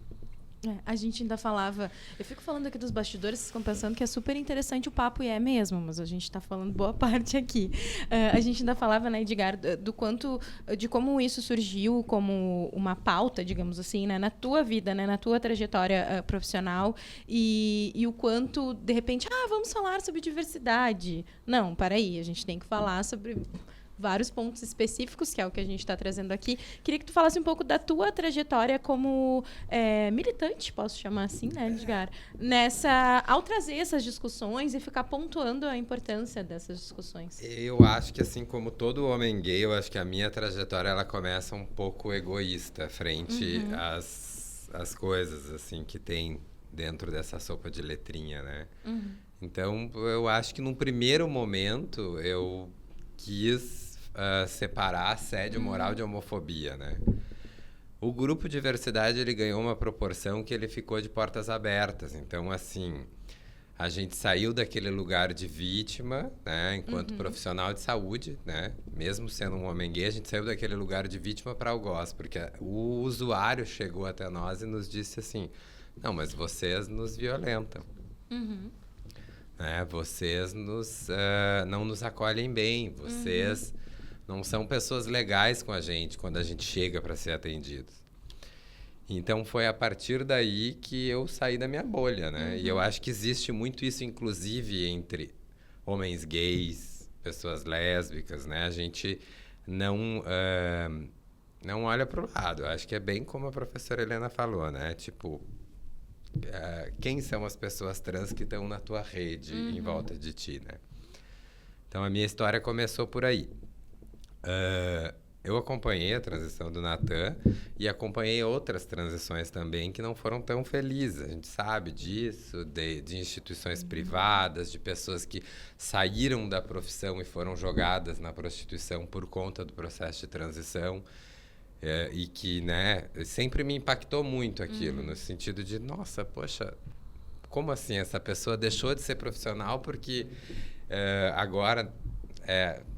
A gente ainda falava... Eu fico falando aqui dos bastidores, vocês ficam pensando que é super interessante o papo, e é mesmo, mas a gente está falando boa parte aqui. A gente ainda falava, né, Edgar, de como isso surgiu como uma pauta, digamos assim, né, na tua vida, né, na tua trajetória profissional, e o quanto, de repente, vamos falar sobre diversidade. Não, para aí, a gente tem que falar sobre... vários pontos específicos, que é o que a gente está trazendo aqui. Queria que tu falasse um pouco da tua trajetória como militante, posso chamar assim, né, Edgar? Ao trazer essas discussões e ficar pontuando a importância dessas discussões. Eu acho que, assim como todo homem gay, eu acho que a minha trajetória ela começa um pouco egoísta frente às coisas assim que tem dentro dessa sopa de letrinha, né? Então, eu acho que num primeiro momento eu quis separar assédio moral de homofobia, né? O grupo Diversidade, ele ganhou uma proporção que ele ficou de portas abertas. Então, assim, a gente saiu daquele lugar de vítima, né? Enquanto profissional de saúde, né? Mesmo sendo um homem gay, a gente saiu daquele lugar de vítima para algoz, porque o usuário chegou até nós e nos disse assim, não, mas vocês nos violentam. Né? Vocês não nos acolhem bem, vocês não são pessoas legais com a gente quando a gente chega para ser atendido. Então, foi a partir daí que eu saí da minha bolha, né? E eu acho que existe muito isso, inclusive, entre homens gays, pessoas lésbicas, né? A gente não olha para o lado. Eu acho que é bem como a professora Helena falou, né? Tipo, quem são as pessoas trans que estão na tua rede em volta de ti, né? Então, a minha história começou por aí. Eu acompanhei a transição do Natan e acompanhei outras transições também que não foram tão felizes. A gente sabe disso, de instituições privadas, de pessoas que saíram da profissão e foram jogadas na prostituição por conta do processo de transição. E que, né, sempre me impactou muito aquilo, no sentido de, nossa, poxa, como assim? Essa pessoa deixou de ser profissional porque agora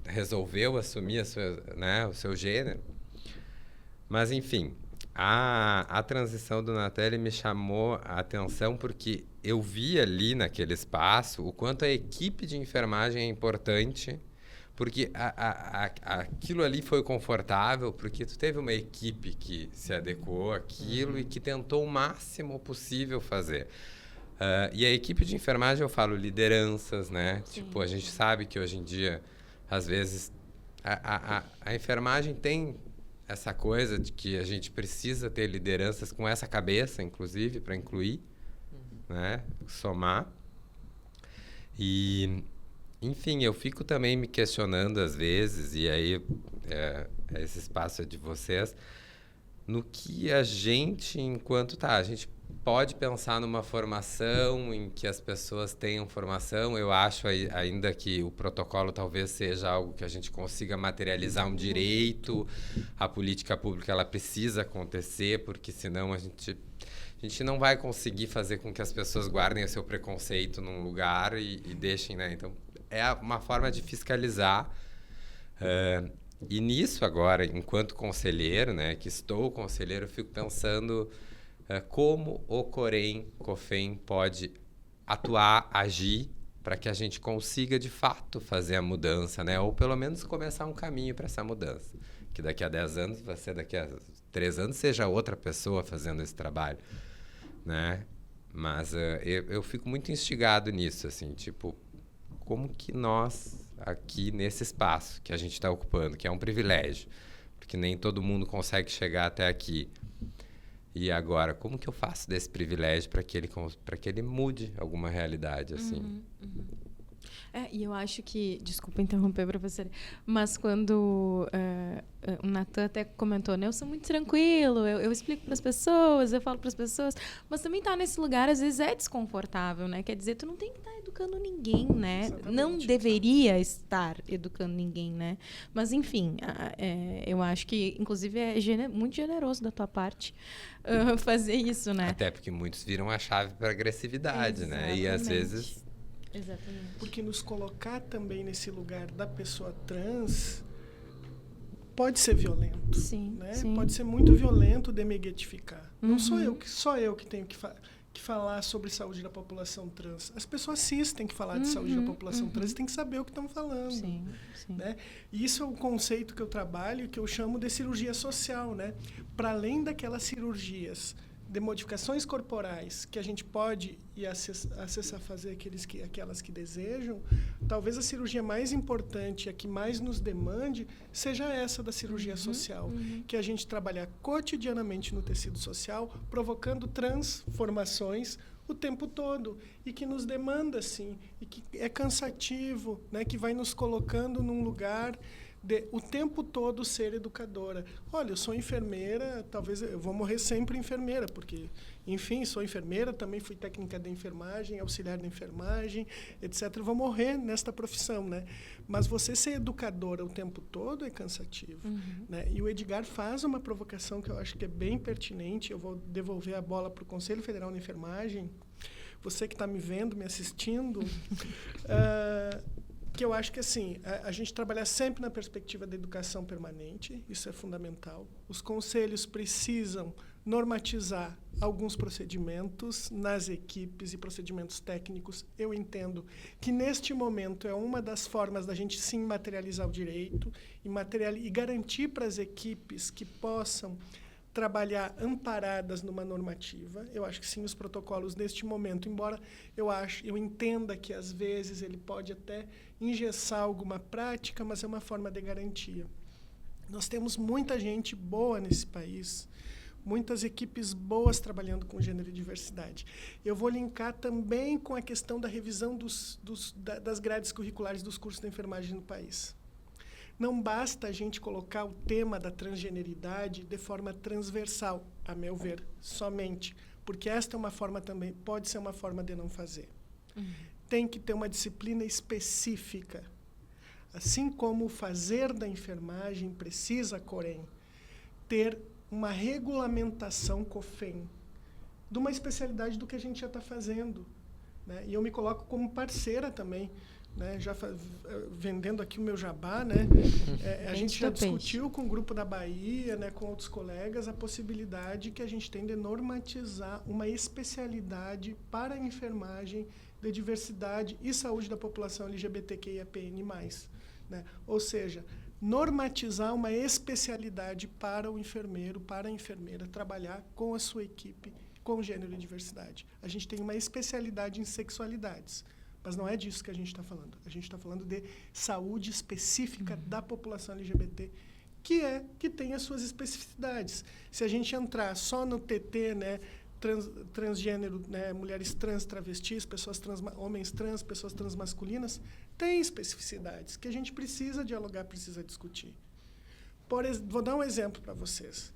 resolveu assumir o seu gênero. Mas, enfim, a transição do Natan me chamou a atenção porque eu vi ali naquele espaço o quanto a equipe de enfermagem é importante, porque aquilo ali foi confortável, porque tu teve uma equipe que se adequou àquilo e que tentou o máximo possível fazer. E a equipe de enfermagem, eu falo lideranças, né? Sim. Tipo, a gente sabe que hoje em dia, às vezes, a enfermagem tem essa coisa de que a gente precisa ter lideranças com essa cabeça, inclusive, para incluir, né? Somar. E, enfim, eu fico também me questionando às vezes, e aí esse espaço é de vocês, no que a gente, a gente pode pensar numa formação em que as pessoas tenham formação. Eu acho ainda que o protocolo talvez seja algo que a gente consiga materializar um direito. A política pública ela precisa acontecer, porque senão a gente não vai conseguir fazer com que as pessoas guardem o seu preconceito num lugar e deixem, né? Então, é uma forma de fiscalizar. E nisso agora, enquanto conselheiro, né, que estou conselheiro, eu fico pensando como o COFEM pode atuar, agir, para que a gente consiga, de fato, fazer a mudança, né? Ou pelo menos começar um caminho para essa mudança. Que daqui a 10 anos, daqui a 3 anos, seja outra pessoa fazendo esse trabalho, né? Mas eu fico muito instigado nisso, assim, tipo, como que nós, aqui nesse espaço que a gente está ocupando, que é um privilégio, porque nem todo mundo consegue chegar até aqui. E agora, como que eu faço desse privilégio para que ele mude alguma realidade, assim? E eu acho que... Desculpa interromper, professora. Mas quando o Natan até comentou, né? Eu sou muito tranquilo, eu explico para as pessoas, eu falo para as pessoas. Mas também estar nesse lugar, às vezes, é desconfortável, né? Quer dizer, tu não tem que estar educando ninguém, né? Exatamente. Não deveria estar educando ninguém, né? Mas, enfim, eu acho que, inclusive, é muito generoso da tua parte fazer isso, né? Até porque muitos viram a chave para agressividade, Exatamente. Né? E, às vezes... Exatamente. Porque nos colocar também nesse lugar da pessoa trans pode ser violento. Sim, né? sim. Pode ser muito violento demiguetificar. Não sou eu que tenho que falar sobre saúde da população trans. As pessoas cis têm que falar de saúde da população trans e têm que saber o que estão falando. Sim, sim. Né? E isso é um conceito que eu trabalho, que eu chamo de cirurgia social. Né? Para além daquelas cirurgias de modificações corporais que a gente pode ir acessar fazer aquelas que desejam, talvez a cirurgia mais importante, a que mais nos demande, seja essa da cirurgia social, que a gente trabalha cotidianamente no tecido social, provocando transformações o tempo todo e que nos demanda, sim, e que é cansativo, né, que vai nos colocando num lugar de o tempo todo ser educadora. Olha, eu sou enfermeira, talvez eu vou morrer sempre enfermeira, porque, enfim, sou enfermeira, também fui técnica de enfermagem, auxiliar de enfermagem, etc. Eu vou morrer nesta profissão, né? Mas você ser educadora o tempo todo é cansativo, né? E o Edgar faz uma provocação que eu acho que é bem pertinente. Eu vou devolver a bola para o Conselho Federal de Enfermagem. Você que está me vendo, me assistindo... que eu acho que assim, a gente trabalhar sempre na perspectiva da educação permanente, isso é fundamental. Os conselhos precisam normatizar alguns procedimentos nas equipes e procedimentos técnicos. Eu entendo que, neste momento, é uma das formas da gente, sim, materializar o direito e garantir para as equipes que possam trabalhar amparadas numa normativa. Eu acho que sim, os protocolos neste momento, embora eu entenda que às vezes ele pode até engessar alguma prática, mas é uma forma de garantia. Nós temos muita gente boa nesse país, muitas equipes boas trabalhando com gênero e diversidade. Eu vou linkar também com a questão da revisão das grades curriculares dos cursos de enfermagem no país. Não basta a gente colocar o tema da transgeneridade de forma transversal, a meu ver, somente, porque esta é uma forma também, pode ser uma forma de não fazer. Tem que ter uma disciplina específica. Assim como o fazer da enfermagem precisa, Corém, ter uma regulamentação COFEM de uma especialidade do que a gente já está fazendo, né? E eu me coloco como parceira também, né? Já vendendo aqui o meu jabá, né? A gente já discutiu com o Grupo da Bahia, né, com outros colegas, a possibilidade que a gente tem de normatizar uma especialidade para a enfermagem de diversidade e saúde da população LGBTQIAPN+. Né? Ou seja, normatizar uma especialidade para o enfermeiro, para a enfermeira, trabalhar com a sua equipe com gênero e diversidade. A gente tem uma especialidade em sexualidades, mas não é disso que a gente está falando. A gente está falando de saúde específica da população LGBT, que tem as suas especificidades. Se a gente entrar só no TT, né, transgênero, né, mulheres trans, travestis, pessoas trans, homens trans, pessoas transmasculinas, tem especificidades que a gente precisa dialogar, precisa discutir. Vou dar um exemplo para vocês.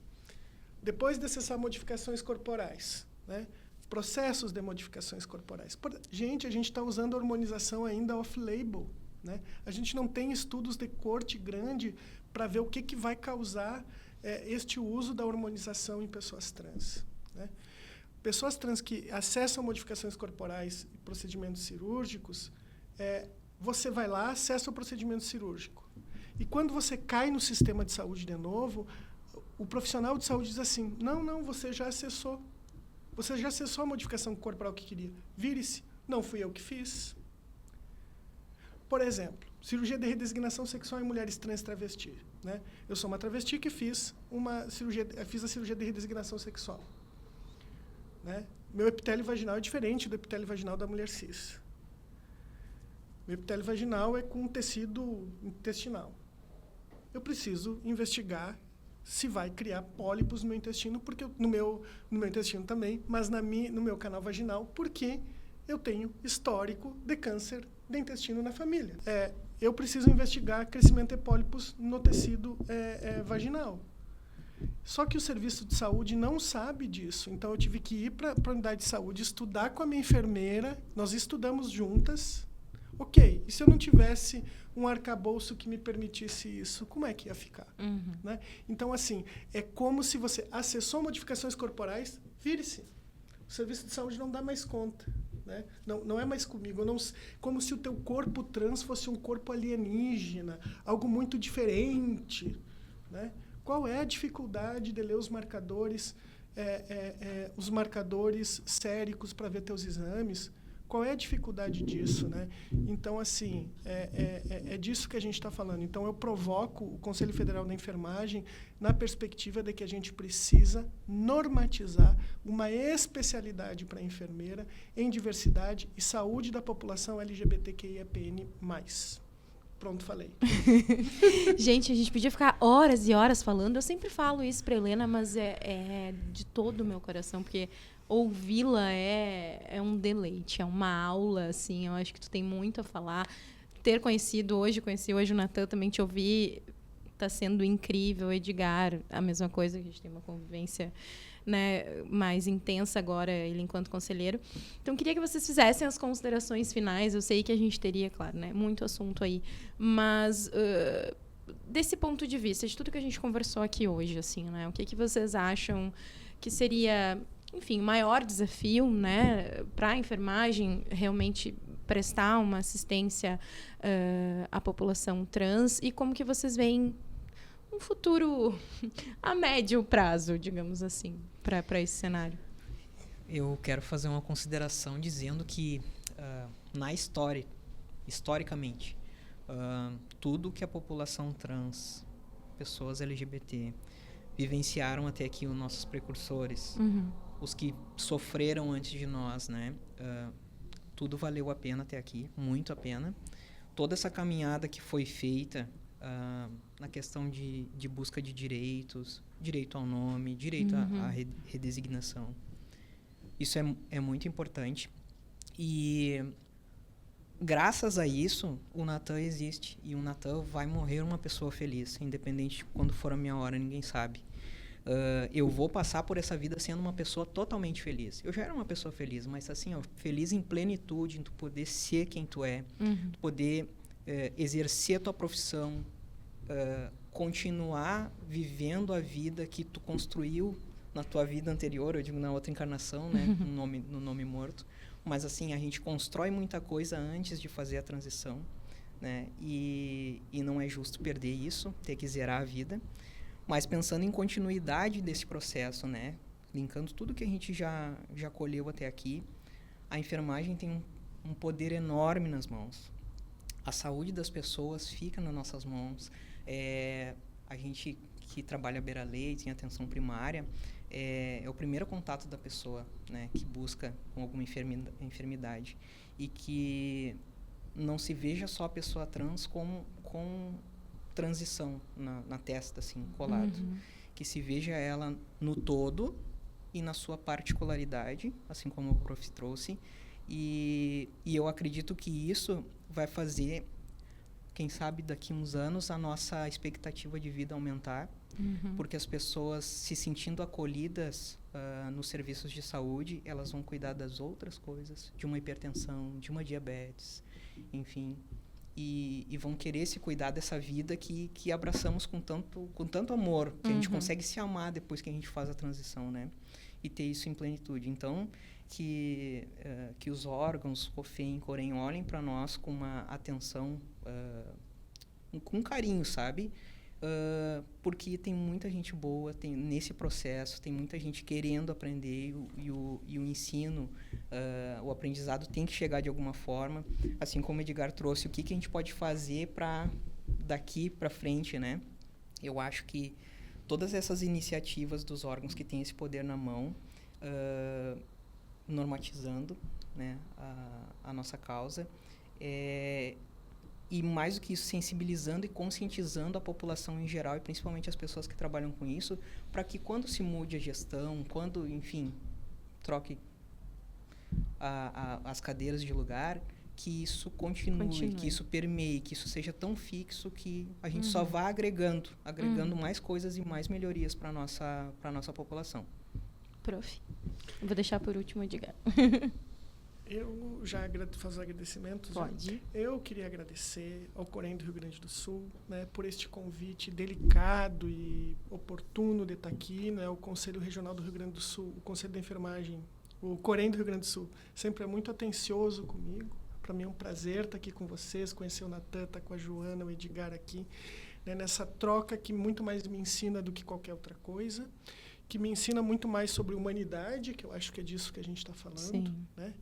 Depois de acessar modificações corporais, né, processos de modificações corporais. A gente está usando a hormonização ainda off-label. Né? A gente não tem estudos de corte grande para ver o que vai causar este uso da hormonização em pessoas trans. Né? Pessoas trans que acessam modificações corporais e procedimentos cirúrgicos, você vai lá, acessa o procedimento cirúrgico. E quando você cai no sistema de saúde de novo, o profissional de saúde diz assim, não, você já acessou. Você já acessou a modificação corporal que queria. Vire-se. Não fui eu que fiz. Por exemplo, cirurgia de redesignação sexual em mulheres trans travesti. Né? Eu sou uma travesti que fiz a cirurgia de redesignação sexual. Né? Meu epitélio vaginal é diferente do epitélio vaginal da mulher cis. Meu epitélio vaginal é com tecido intestinal. Eu preciso investigar se vai criar pólipos no meu intestino, porque no meu intestino também, mas no meu canal vaginal, porque eu tenho histórico de câncer de intestino na família. Eu preciso investigar crescimento de pólipos no tecido vaginal. Só que o serviço de saúde não sabe disso. Então, eu tive que ir para a unidade de saúde, estudar com a minha enfermeira, nós estudamos juntas. Ok, e se eu não tivesse um arcabouço que me permitisse isso, como é que ia ficar? Né? Então, assim, é como se você acessou modificações corporais, vire-se. O serviço de saúde não dá mais conta. Né? Não é mais comigo. Como se o teu corpo trans fosse um corpo alienígena, algo muito diferente. Né? Qual é a dificuldade de ler os marcadores séricos para ver teus exames? Qual é a dificuldade disso? Né? Então, assim, é disso que a gente está falando. Então, eu provoco o Conselho Federal da Enfermagem na perspectiva de que a gente precisa normatizar uma especialidade para a enfermeira em diversidade e saúde da população LGBTQIAPN+. Pronto, falei. Gente, a gente podia ficar horas e horas falando. Eu sempre falo isso para Helena, mas é de todo o meu coração, porque ouvi-la é um deleite, é uma aula, assim. Eu acho que tu tem muito a falar. Conheci hoje o Natan, também te ouvi, está sendo incrível. Edgar, a mesma coisa, a gente tem uma convivência, né, mais intensa agora, ele enquanto conselheiro. Então, queria que vocês fizessem as considerações finais. Eu sei que a gente teria, claro, né, muito assunto aí, mas desse ponto de vista, de tudo que a gente conversou aqui hoje, assim, né, o que vocês acham que seria, enfim, o maior desafio, né, para a enfermagem realmente prestar uma assistência à população trans, e como que vocês veem um futuro a médio prazo, digamos assim, para esse cenário? Eu quero fazer uma consideração dizendo que, historicamente, tudo que a população trans, pessoas LGBT, vivenciaram até aqui, os nossos precursores, os que sofreram antes de nós, né? Tudo valeu a pena até aqui, muito a pena. Toda essa caminhada que foi feita na questão de busca de direitos, direito ao nome, direito à redesignação. Isso é muito importante. E graças a isso, o Natan existe. E o Natan vai morrer uma pessoa feliz, independente de quando for a minha hora, ninguém sabe. Eu vou passar por essa vida sendo uma pessoa totalmente feliz. Eu já era uma pessoa feliz, mas assim, ó, feliz em plenitude, em tu poder ser quem tu é, tu poder exercer a tua profissão, continuar vivendo a vida que tu construiu na tua vida anterior, eu digo na outra encarnação, né, no nome morto. Mas assim, a gente constrói muita coisa antes de fazer a transição, né? E não é justo perder isso, ter que zerar a vida. Mas pensando em continuidade desse processo, né? Linkando tudo que a gente já colheu até aqui, a enfermagem tem um poder enorme nas mãos. A saúde das pessoas fica nas nossas mãos. A gente que trabalha beira-leite, em atenção primária, é o primeiro contato da pessoa, né, que busca com alguma enfermidade. E que não se veja só a pessoa trans com transição na testa, assim, colado. Que se veja ela no todo e na sua particularidade, assim como o prof trouxe. E eu acredito que isso vai fazer, quem sabe daqui uns anos, a nossa expectativa de vida aumentar, porque as pessoas se sentindo acolhidas nos serviços de saúde, elas vão cuidar das outras coisas, de uma hipertensão, de uma diabetes, enfim, e vão querer se cuidar dessa vida que abraçamos com tanto amor, que a gente consegue se amar depois que a gente faz a transição, né? E ter isso em plenitude. Então, que os órgãos, COFEM, Corém, olhem para nós com uma atenção, com carinho, sabe? Porque tem muita gente boa nesse processo, tem muita gente querendo aprender e o ensino, o aprendizado tem que chegar de alguma forma, assim como o Edgar trouxe, o que a gente pode fazer para daqui para frente, né? Eu acho que todas essas iniciativas dos órgãos que têm esse poder na mão, normatizando, né, a nossa causa, e mais do que isso, sensibilizando e conscientizando a população em geral e principalmente as pessoas que trabalham com isso, para que quando se mude a gestão, quando, enfim, troque as cadeiras de lugar, que isso continue, que isso permeie, que isso seja tão fixo que a gente só vá agregando mais coisas e mais melhorias para a nossa população. Prof, eu vou deixar por último, Edgar. Eu já faço agradecimentos. Pode. Eu queria agradecer ao Corém do Rio Grande do Sul, né, por este convite delicado e oportuno de estar aqui, né, o Conselho Regional do Rio Grande do Sul, o Conselho da Enfermagem, o Corém do Rio Grande do Sul, sempre é muito atencioso comigo. Para mim é um prazer estar aqui com vocês, conhecer o Natan, estar com a Joana, o Edgar aqui, né, nessa troca que muito mais me ensina do que qualquer outra coisa, que me ensina muito mais sobre humanidade, que eu acho que é disso que a gente está falando. Sim. Né?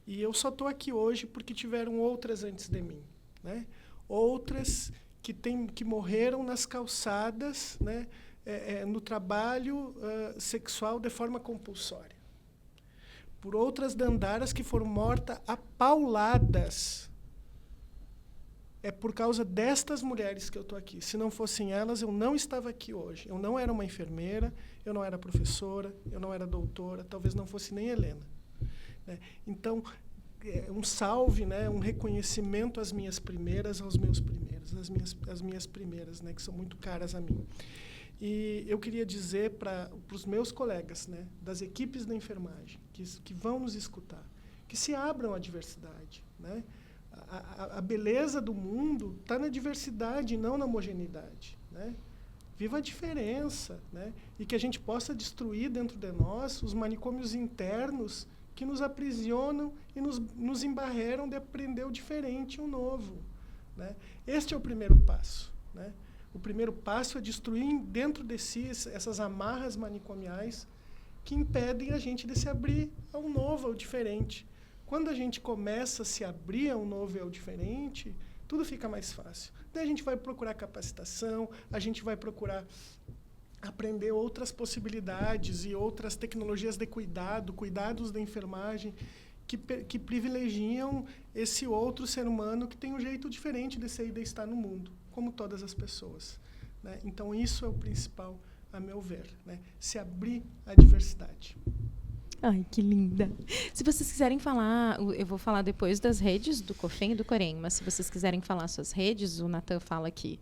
E eu só estou aqui hoje porque tiveram outras antes de mim, né? Outras que morreram nas calçadas, né? No trabalho sexual de forma compulsória. Por outras dandaras que foram mortas a pauladas. É por causa destas mulheres que eu estou aqui. Se não fossem elas, eu não estava aqui hoje. Eu não era uma enfermeira, eu não era professora, eu não era doutora, talvez não fosse nem Helena. Então, um salve, né, um reconhecimento às minhas primeiras, aos meus primeiros, às minhas primeiras, né, que são muito caras a mim. E eu queria dizer para os meus colegas, né, das equipes da enfermagem, que vão nos escutar, que se abram à diversidade. Né? A beleza do mundo está na diversidade e não na homogeneidade. Né? Viva a diferença. Né? E que a gente possa destruir dentro de nós os manicômios internos que nos aprisionam e nos embarreram de aprender o diferente, o novo. Né? Este é o primeiro passo. Né? O primeiro passo é destruir dentro de si essas amarras manicomiais que impedem a gente de se abrir ao novo, ao diferente. Quando a gente começa a se abrir ao novo e ao diferente, tudo fica mais fácil. Daí a gente vai procurar capacitação, a gente vai procurar aprender outras possibilidades e outras tecnologias de cuidados da enfermagem que privilegiam esse outro ser humano que tem um jeito diferente de ser e de estar no mundo. como todas as pessoas, né? Então, isso é o principal, a meu ver, né? Se abrir à diversidade. Ai, que linda. Se vocês quiserem falar, eu vou falar depois das redes do COFEM e do Corém, mas se vocês quiserem falar suas redes, o Natan fala aqui,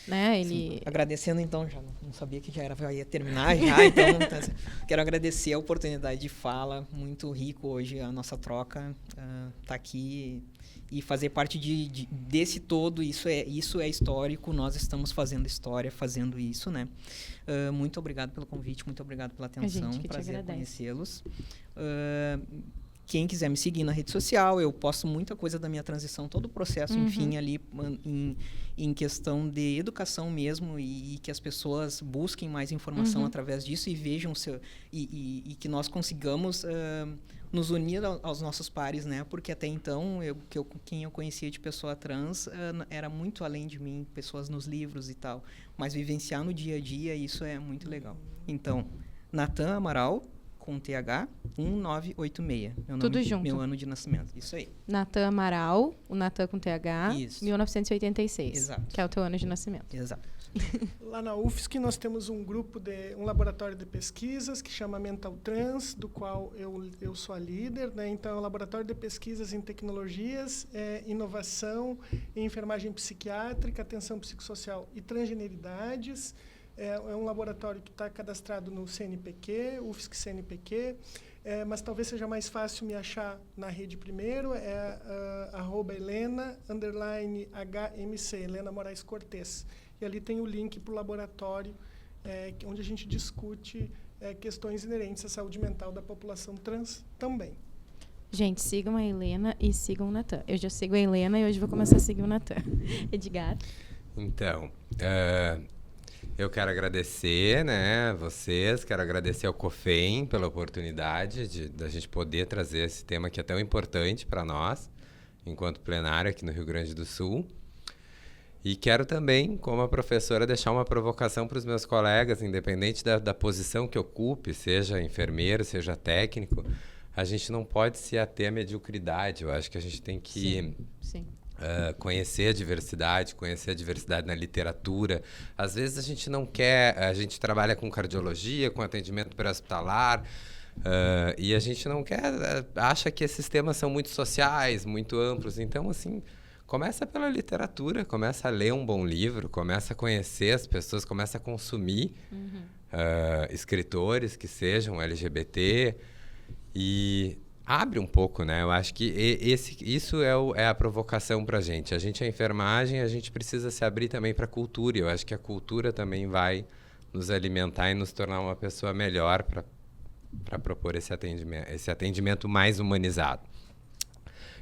né? Sim. Agradecendo, então, já não sabia que já ia terminar, já, então quero agradecer a oportunidade de fala, muito rico hoje a nossa troca, tá aqui e fazer parte desse todo, isso é histórico, nós estamos fazendo história, fazendo isso, né? Muito obrigado pelo convite, muito obrigado pela atenção, prazer conhecê-los. Quem quiser me seguir na rede social, eu posto muita coisa da minha transição, todo o processo, enfim, ali em questão de educação mesmo e que as pessoas busquem mais informação através disso e vejam e que nós consigamos nos unir aos nossos pares, né? Porque até então, quem eu conhecia de pessoa trans era muito além de mim, pessoas nos livros e tal. Mas vivenciar no dia a dia, isso é muito legal. Então, Natan Amaral, com TH, 1986. Tudo junto. Meu ano de nascimento. Isso aí. Natan Amaral, o Natan com TH, Isso. 1986. Exato. Que é o teu ano de nascimento. Exato. Lá na UFSC nós temos um laboratório de pesquisas que chama Mental Trans, do qual eu sou a líder, né? Então é um laboratório de pesquisas em tecnologias, inovação, em enfermagem psiquiátrica, atenção psicossocial e transgeneridades. É um laboratório que está cadastrado no CNPq, UFSC CNPq, mas talvez seja mais fácil me achar na rede primeiro, @Helena_HMC, Helena Moraes Cortez. E ali tem o link para o laboratório, onde a gente discute questões inerentes à saúde mental da população trans também. Gente, sigam a Helena e sigam o Natan. Eu já sigo a Helena e hoje vou começar a seguir o Natan. Edgar? Então, eu quero agradecer, né, vocês, quero agradecer ao COFEM pela oportunidade da gente poder trazer esse tema que é tão importante para nós, enquanto plenário aqui no Rio Grande do Sul. E quero também, como a professora, deixar uma provocação para os meus colegas, independente da posição que ocupe, seja enfermeiro, seja técnico, a gente não pode se ater à mediocridade. Eu acho que a gente tem que conhecer a diversidade na literatura. Às vezes a gente não quer, a gente trabalha com cardiologia, com atendimento pré-hospitalar, e a gente não quer, acha que esses temas são muito sociais, muito amplos. Então, assim, começa pela literatura, começa a ler um bom livro, começa a conhecer as pessoas, começa a consumir escritores que sejam LGBT e abre um pouco, né? Eu acho que isso é a provocação para a gente. A gente é enfermagem, a gente precisa se abrir também para a cultura. Eu acho que a cultura também vai nos alimentar e nos tornar uma pessoa melhor para propor esse atendimento mais humanizado.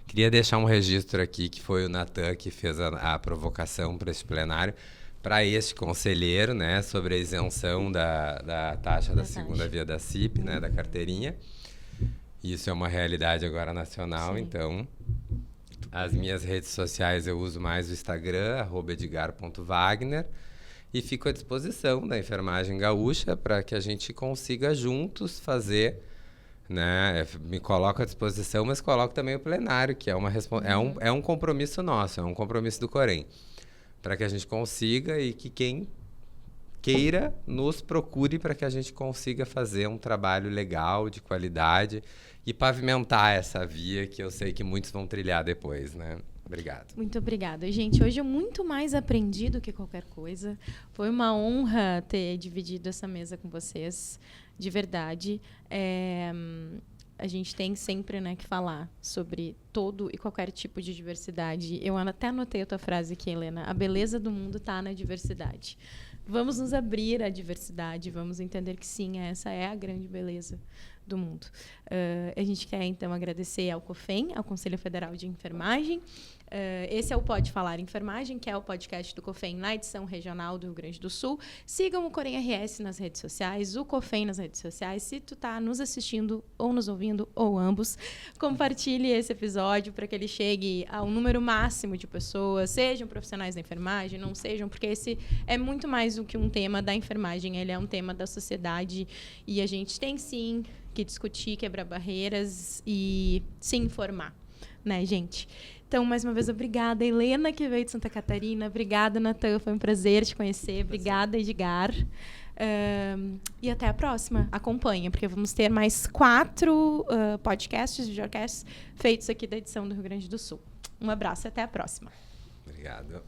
Queria deixar um registro aqui, que foi o Natan que fez a provocação para esse plenário, para este conselheiro, né, sobre a isenção da taxa da segunda via da CIP, né, da carteirinha. Isso é uma realidade agora nacional. Sim. Então, as minhas redes sociais eu uso mais o Instagram, @edgar.wagner, e fico à disposição da Enfermagem Gaúcha para que a gente consiga juntos fazer, né? Me coloco à disposição, mas coloco também o plenário, que é um compromisso nosso, é um compromisso do Corém, para que a gente consiga e que quem queira nos procure para que a gente consiga fazer um trabalho legal, de qualidade e pavimentar essa via que eu sei que muitos vão trilhar depois, né? Obrigado. Muito obrigada. Gente, hoje eu muito mais aprendi do que qualquer coisa. Foi uma honra ter dividido essa mesa com vocês, de verdade. A gente tem sempre, né, que falar sobre todo e qualquer tipo de diversidade. Eu até anotei a tua frase aqui, Helena. A beleza do mundo está na diversidade. Vamos nos abrir à diversidade, vamos entender que sim, essa é a grande beleza do mundo. A gente quer, então, agradecer ao COFEM, ao Conselho Federal de Enfermagem. Esse é o Pode Falar Enfermagem, que é o podcast do COFEM na edição regional do Rio Grande do Sul. Sigam o Corém RS nas redes sociais, o COFEM nas redes sociais. Se tu está nos assistindo ou nos ouvindo, ou ambos, compartilhe esse episódio para que ele chegue a um número máximo de pessoas, sejam profissionais da enfermagem, não sejam, porque esse é muito mais do que um tema da enfermagem, ele é um tema da sociedade e a gente tem, sim, que discutir, quebrar barreiras e se informar, né, gente? Então, mais uma vez, obrigada, Helena, que veio de Santa Catarina. Obrigada, Natan. Foi um prazer te conhecer. Obrigada, Edgar. E até a próxima. Acompanha, porque vamos ter mais 4 podcasts, videocasts feitos aqui da edição do Rio Grande do Sul. Um abraço e até a próxima. Obrigado.